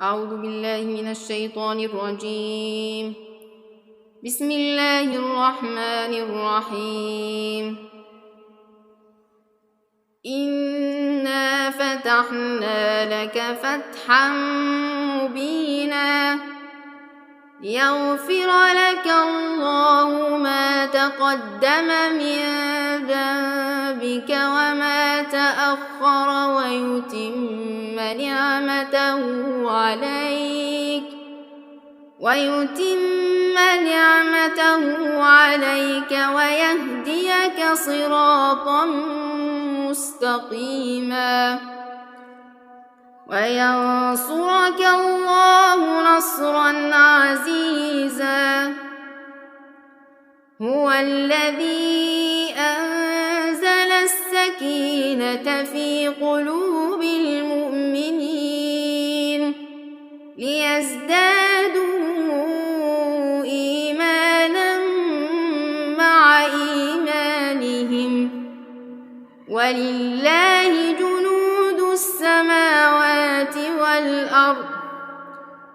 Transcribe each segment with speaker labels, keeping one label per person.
Speaker 1: أعوذ بالله من الشيطان الرجيم. بسم الله الرحمن الرحيم. إنا فتحنا لك فتحا مبينا ليغفر لك الله ما تقدم من ذنبك وما تأخر ويتم نعمته عليك ويهديك صراطا مستقيما وينصرك الله نصرا عزيزا. هو الذي أنزل السكينة في قلوب المؤمنين ليزدادوا إيمانا مع إيمانهم ولله جنود السماوات والأرض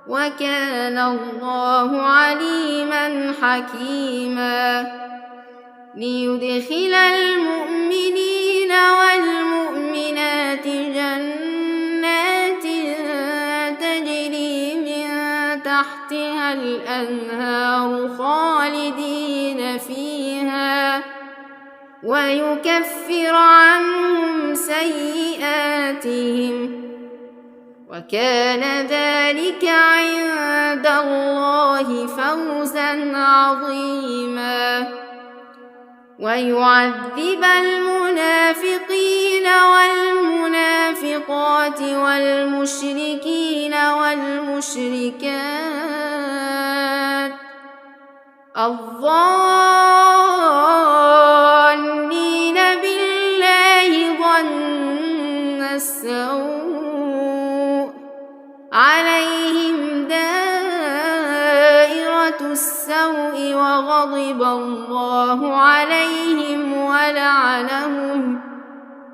Speaker 1: وكان الله عليما حكيما. ليدخل المؤمنين والمؤمنات جنات تجري من تحتها الأنهار خالدين فيها ويكفر عنهم سيئاتهم وكان ذلك عند الله فوزا عظيما. ويعذب المنافقين والمنافقات والمشركين والمشركات الظانين بالله ظن السوء عليهم دائرة السوء وغضب الله عليهم ولعنهم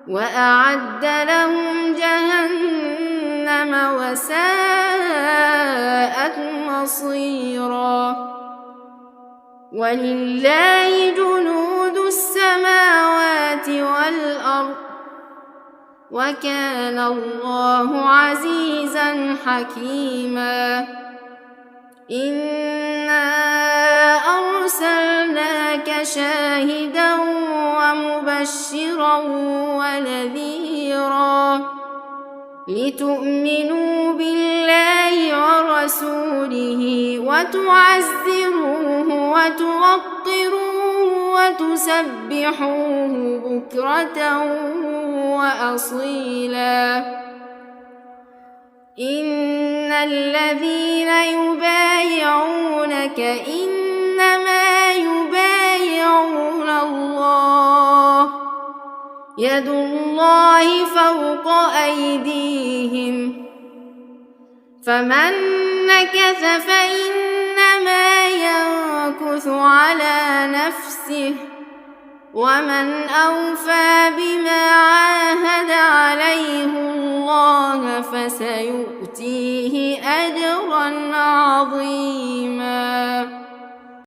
Speaker 1: وأعد لهم جهنم وساءت مصيرا. ولله جنود السماوات والأرض وكان الله عزيزا حكيما. إنا أرسلناك شاهدا ومبشرا ونذيرا لتؤمنوا بالله ورسوله وتعزروه وتوقروه وتسبحوه بكرة وأصيلا. إن الذين يبايعونك إنما يبايعون الله يد الله فوق أيديهم فمن نكث فإنما ينكث على نفسه ومن أوفى بما عاهد عليه الله فسيؤتيه أجرا عظيما.